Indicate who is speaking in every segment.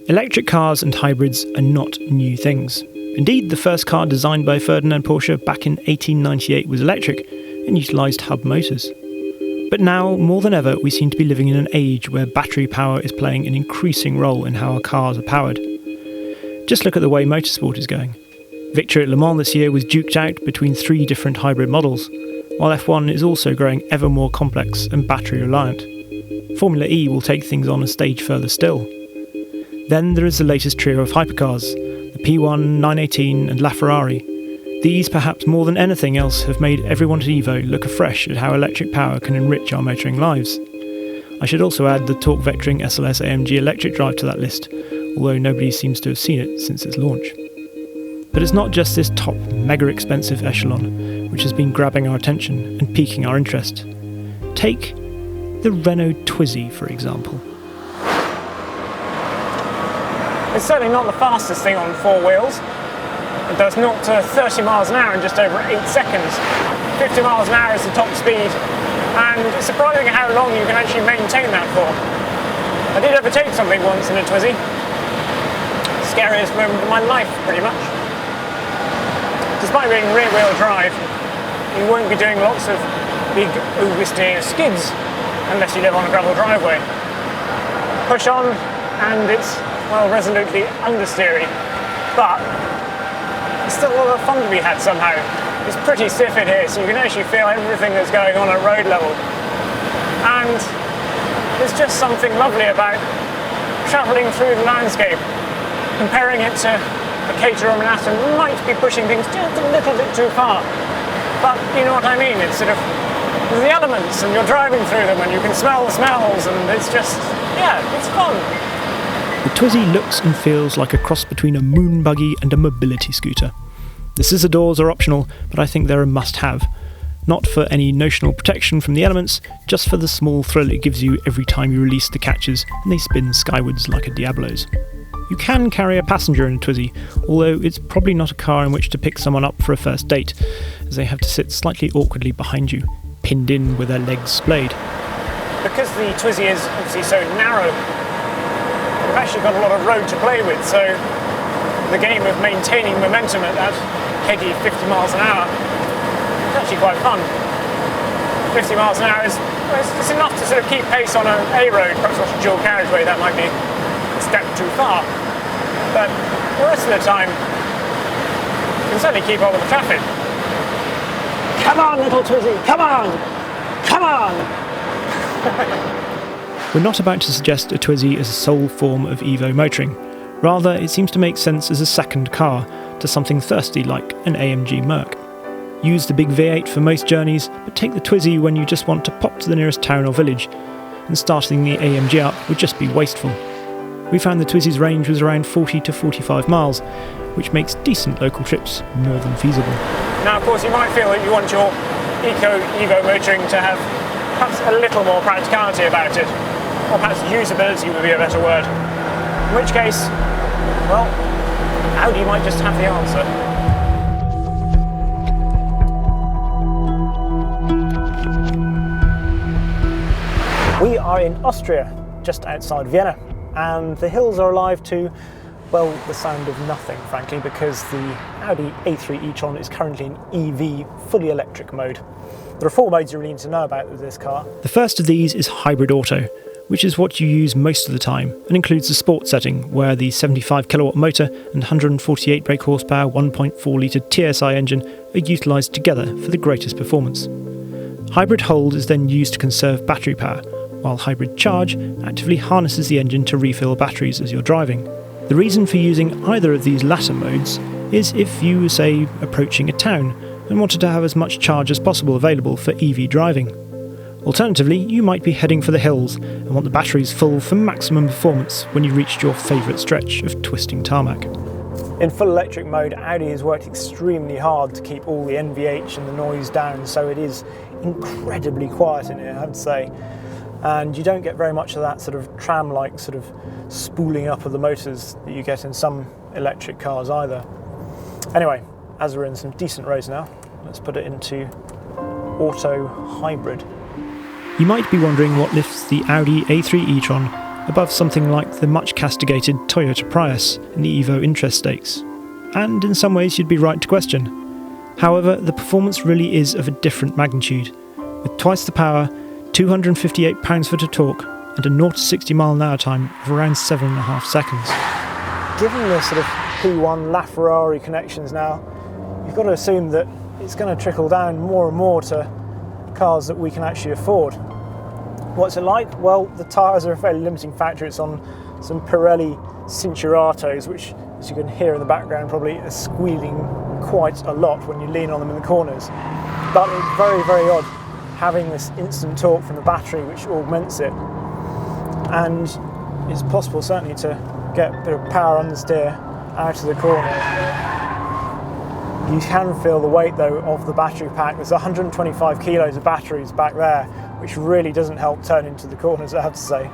Speaker 1: Electric cars and hybrids are not new things. Indeed, the first car designed by Ferdinand Porsche back in 1898 was electric and utilised hub motors. But now, more than ever, we seem to be living in an age where battery power is playing an increasing role in how our cars are powered. Just look at the way motorsport is going. Victory at Le Mans this year was duked out between 3 different hybrid models, while F1 is also growing ever more complex and battery reliant. Formula E will take things on a stage further still. Then there is the latest trio of hypercars, the P1, 918 and LaFerrari. These, perhaps more than anything else, have made everyone's Evo look afresh at how electric power can enrich our motoring lives. I should also add the torque vectoring SLS AMG electric drive to that list, although nobody seems to have seen it since its launch. But it's not just this top, mega expensive echelon which has been grabbing our attention and piquing our interest. Take the Renault Twizy, for example.
Speaker 2: It's certainly not the fastest thing on 4 wheels. It does 0 to 30 miles an hour in just over 8 seconds. 50 miles an hour is the top speed, and it's surprising how long you can actually maintain that for. I did overtake something once in a Twizy. Scariest moment of my life, pretty much. Despite being rear-wheel drive, you won't be doing lots of big oversteer skids unless you live on a gravel driveway. Push on, and it's, well, resolutely understeery, but it's still a lot of fun to be had somehow. It's pretty stiff in here, so you can actually feel everything that's going on at road level. And there's just something lovely about travelling through the landscape. Comparing it to a Caterham or an Aston might be pushing things just a little bit too far. But you know what I mean, it's sort of, there's the elements and you're driving through them and you can smell the smells and it's just, yeah, it's fun.
Speaker 1: The Twizy looks and feels like a cross between a moon buggy and a mobility scooter. The scissor doors are optional, but I think they're a must-have. Not for any notional protection from the elements, just for the small thrill it gives you every time you release the catches and they spin skywards like a Diablo's. You can carry a passenger in a Twizy, although it's probably not a car in which to pick someone up for a first date, as they have to sit slightly awkwardly behind you, pinned in with their legs splayed.
Speaker 2: Because the Twizy is obviously so narrow, we've actually got a lot of road to play with, so the game of maintaining momentum at that heady 50 miles an hour is actually quite fun. 50 miles an hour is it's enough to sort of keep pace on an A road, perhaps not a dual carriageway, that might be a step too far. But the rest of the time, you can certainly keep up with the traffic. Come on, little Twizy, come on! Come on!
Speaker 1: We're not about to suggest a Twizy as a sole form of Evo motoring. Rather, it seems to make sense as a second car to something thirsty like an AMG Merc. Use the big V8 for most journeys, but take the Twizy when you just want to pop to the nearest town or village, and starting the AMG up would just be wasteful. We found the Twizy's range was around 40 to 45 miles, which makes decent local trips more than feasible.
Speaker 2: Now, of course, you might feel that you want your Evo motoring to have perhaps a little more practicality about it, or perhaps usability would be a better word. In which case, well, Audi might just have the answer. We are in Austria, just outside Vienna, and the hills are alive to, well, the sound of nothing, frankly, because the Audi A3 e-tron is currently in EV, fully electric mode. There are 4 modes you really need to know about with this car.
Speaker 1: The first of these is Hybrid Auto, which is what you use most of the time, and includes the sport setting, where the 75 kilowatt motor and 148 brake horsepower 1.4 litre TSI engine are utilised together for the greatest performance. Hybrid Hold is then used to conserve battery power, while Hybrid Charge actively harnesses the engine to refill batteries as you're driving. The reason for using either of these latter modes is if you were, say, approaching a town and wanted to have as much charge as possible available for EV driving. Alternatively, you might be heading for the hills and want the batteries full for maximum performance when you reached your favourite stretch of twisting tarmac.
Speaker 2: In full electric mode, Audi has worked extremely hard to keep all the NVH and the noise down, so it is incredibly quiet in here, I have to say. And you don't get very much of that sort of tram-like sort of spooling up of the motors that you get in some electric cars either. Anyway, as we're in some decent roads now, let's put it into Auto Hybrid.
Speaker 1: You might be wondering what lifts the Audi A3 e-tron above something like the much castigated Toyota Prius in the Evo Interest Stakes. And in some ways you'd be right to question. However, the performance really is of a different magnitude, with twice the power, 258 pounds-foot of torque, and a 0 to 60 mile an hour time of around 7.5 seconds.
Speaker 2: Given the sort of P1 LaFerrari connections now, you've got to assume that it's going to trickle down more and more to cars that we can actually afford. What's it like? Well, the tyres are a fairly limiting factor. It's on some Pirelli Cinceratos, which, as you can hear in the background, probably are squealing quite a lot when you lean on them in the corners. But it's very, very odd having this instant torque from the battery which augments it. And it's possible certainly to get a bit of power understeer out of the corner. You can feel the weight though of the battery pack. There's 125 kilos of batteries back there, which really doesn't help turn into the corners, I have to say.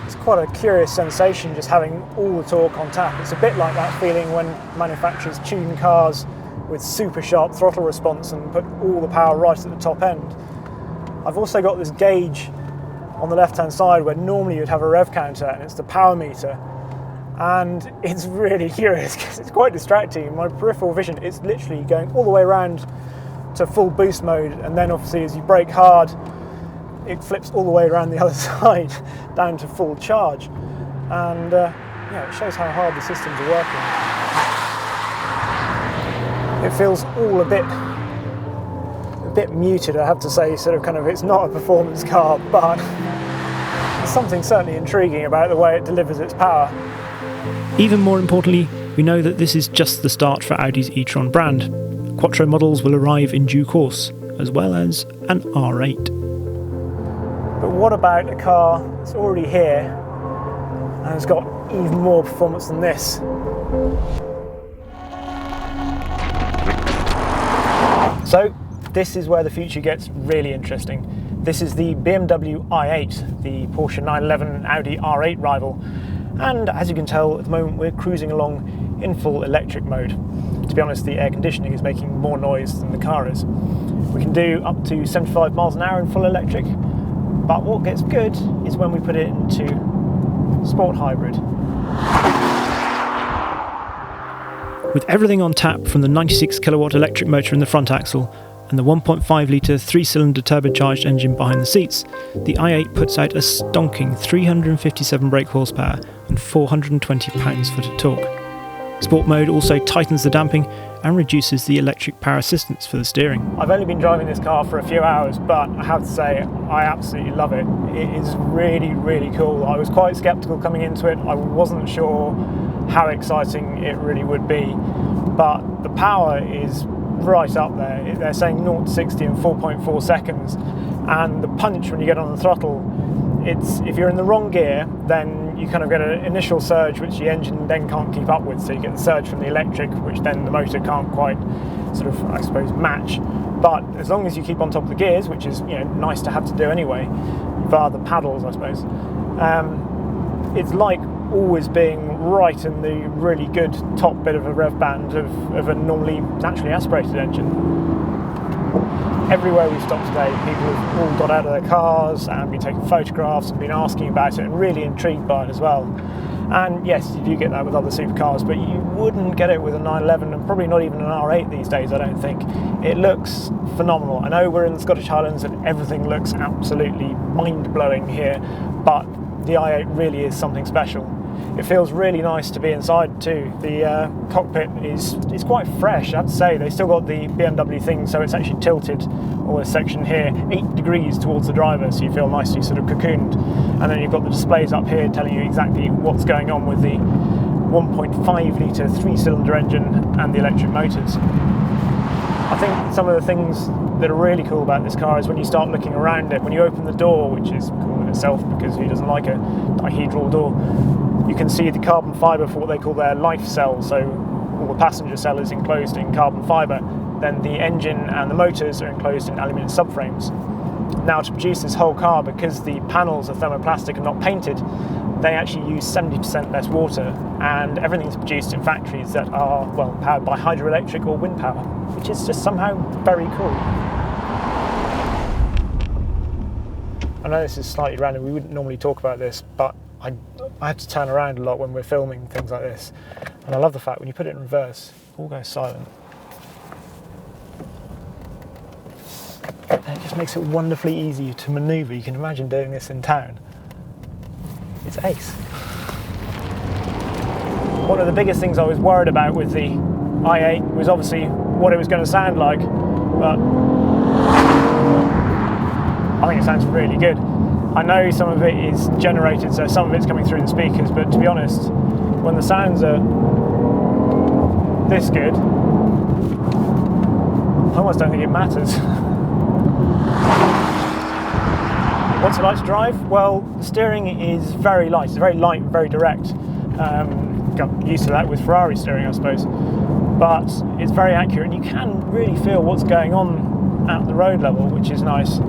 Speaker 2: It's quite a curious sensation just having all the torque on tap. It's a bit like that feeling when manufacturers tune cars with super sharp throttle response and put all the power right at the top end. I've also got this gauge on the left hand side where normally you'd have a rev counter, and it's the power meter. And it's really curious because it's quite distracting. In my peripheral vision, it's literally going all the way around to full boost mode, and then obviously as you brake hard, it flips all the way around the other side down to full charge. And yeah, it shows how hard the systems are working. It feels all a bit muted, I have to say. Sort of kind of, it's not a performance car, but there's something certainly intriguing about the way it delivers its power.
Speaker 1: Even more importantly, we know that this is just the start for Audi's e-tron brand. Quattro models will arrive in due course, as well as an R8.
Speaker 2: But what about a car that's already here and has got even more performance than this? So this is where the future gets really interesting. This is the BMW i8, the Porsche 911 Audi R8 rival. And as you can tell, at the moment we're cruising along in full electric mode. To be honest, the air conditioning is making more noise than the car is. We can do up to 75 miles an hour in full electric, but what gets good is when we put it into sport hybrid.
Speaker 1: With everything on tap, from the 96 kilowatt electric motor in the front axle and the 1.5 litre 3-cylinder turbocharged engine behind the seats, the i8 puts out a stonking 357 brake horsepower and 420 pounds-foot of torque. Sport mode also tightens the damping and reduces the electric power assistance for the steering.
Speaker 2: I've only been driving this car for a few hours, but I have to say I absolutely love it. It is really, really cool. I was quite sceptical coming into it. I wasn't sure how exciting it really would be, but the power is right up there. They're saying 0 to 60 in 4.4 seconds, and the punch when you get on the throttle, if you're in the wrong gear, then you kind of get an initial surge which the engine then can't keep up with, so you get the surge from the electric which then the motor can't quite sort of, I suppose, match. But as long as you keep on top of the gears, which is, you know, nice to have to do anyway via the paddles, I suppose, it's like always being right in the really good top bit of a rev band of a normally naturally aspirated engine. Everywhere we've stopped today, people have all got out of their cars and been taking photographs and been asking about it and really intrigued by it as well. And yes, you do get that with other supercars, but you wouldn't get it with a 911 and probably not even an R8 these days, I don't think. It looks phenomenal. I know we're in the Scottish Highlands and everything looks absolutely mind-blowing here, but the i8 really is something special. It feels really nice to be inside too. The cockpit is quite fresh, I have to say. They still got the BMW thing, so it's actually tilted, all this section here, 8 degrees towards the driver, so you feel nicely sort of cocooned. And then you've got the displays up here telling you exactly what's going on with the 1.5 litre 3-cylinder engine and the electric motors. I think some of the things that are really cool about this car is when you start looking around it, when you open the door, which is cool in itself because who doesn't like a dihedral door, you can see the carbon fibre for what they call their life cell, so all the passenger cell is enclosed in carbon fibre, then the engine and the motors are enclosed in aluminium subframes. Now to produce this whole car, because the panels are thermoplastic and not painted, they actually use 70% less water, and everything's produced in factories that are, well, powered by hydroelectric or wind power, which is just somehow very cool. know this is slightly random, we wouldn't normally talk about this, but I have to turn around a lot when we're filming things like this. And I love the fact when you put it in reverse, all goes silent. And it just makes it wonderfully easy to manoeuvre. You can imagine doing this in town. It's ace. One of the biggest things I was worried about with the i8 was obviously what it was going to sound like, but I think it sounds really good. I know some of it is generated, so some of it's coming through the speakers, but to be honest, when the sounds are this good, I almost don't think it matters. What's it like to drive? Well, the steering is very light. It's very light, very direct. Got used to that with Ferrari steering, I suppose. But it's very accurate, and you can really feel what's going on at the road level, which is nice.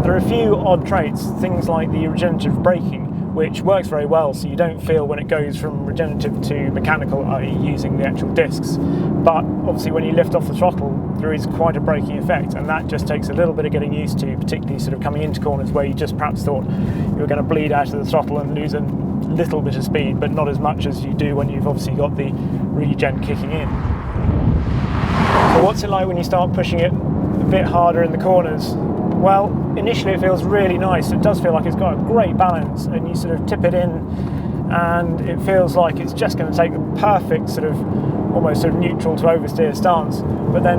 Speaker 2: There are a few odd traits, things like the regenerative braking, which works very well, so you don't feel when it goes from regenerative to mechanical, i.e. using the actual discs. But obviously when you lift off the throttle, there is quite a braking effect, and that just takes a little bit of getting used to, particularly sort of coming into corners where you just perhaps thought you were going to bleed out of the throttle and lose a little bit of speed, but not as much as you do when you've obviously got the regen kicking in. So what's it like when you start pushing it a bit harder in the corners? Well, initially it feels really nice. It does feel like it's got a great balance, and you sort of tip it in and it feels like it's just going to take the perfect sort of almost sort of neutral to oversteer stance. But then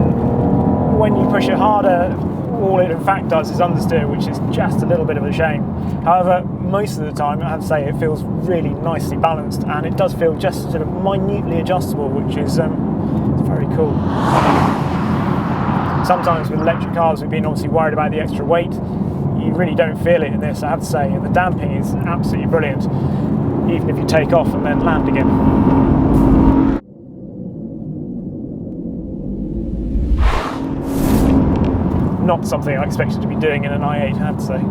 Speaker 2: when you push it harder, all it in fact does is understeer, which is just a little bit of a shame. However, most of the time I have to say it feels really nicely balanced, and it does feel just sort of minutely adjustable, which is very cool. Sometimes with electric cars we've been obviously worried about the extra weight. You really don't feel it in this, I have to say, and the damping is absolutely brilliant, even if you take off and then land again. Not something I expected to be doing in an i8, I have to say.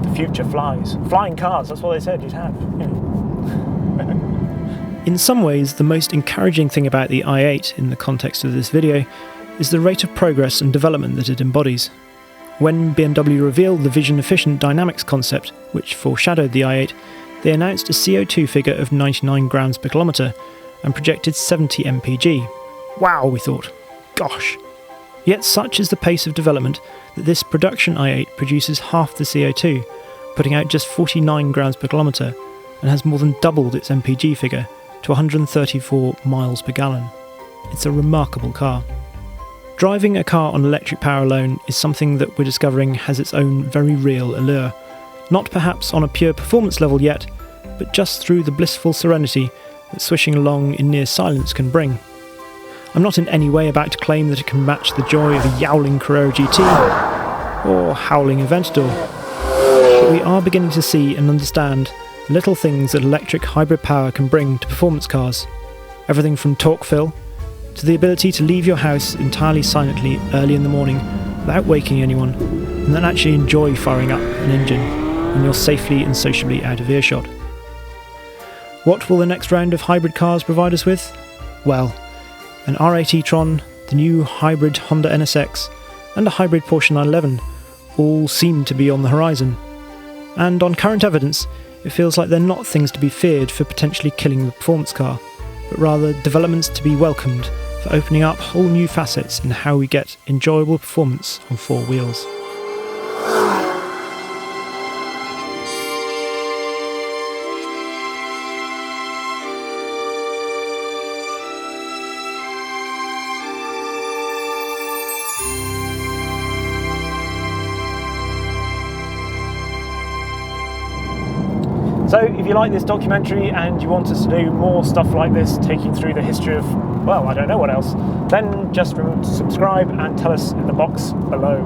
Speaker 2: The future flies. Flying cars, that's what they said you'd have. Yeah.
Speaker 1: In some ways, the most encouraging thing about the i8 in the context of this video is the rate of progress and development that it embodies. When BMW revealed the vision-efficient dynamics concept, which foreshadowed the i8, they announced a CO2 figure of 99 grams per kilometre and projected 70 mpg. Wow, we thought. Gosh. Yet such is the pace of development that this production i8 produces half the CO2, putting out just 49 grams per kilometre, and has more than doubled its mpg figure to 134 miles per gallon. It's a remarkable car. Driving a car on electric power alone is something that we're discovering has its own very real allure. Not perhaps on a pure performance level yet, but just through the blissful serenity that swishing along in near silence can bring. I'm not in any way about to claim that it can match the joy of a yowling Carrera GT or howling Aventador, but we are beginning to see and understand the little things that electric hybrid power can bring to performance cars. Everything from torque fill to the ability to leave your house entirely silently early in the morning without waking anyone, and then actually enjoy firing up an engine when you're safely and sociably out of earshot. What will the next round of hybrid cars provide us with? Well, an R8 e-tron, the new hybrid Honda NSX, and a hybrid Porsche 911 all seem to be on the horizon. And on current evidence, it feels like they're not things to be feared for potentially killing the performance car, but rather developments to be welcomed for opening up whole new facets in how we get enjoyable performance on four wheels.
Speaker 2: So if you like this documentary and you want us to do more stuff like this, taking through the history of, well, I don't know what else, then just remember to subscribe and tell us in the box below.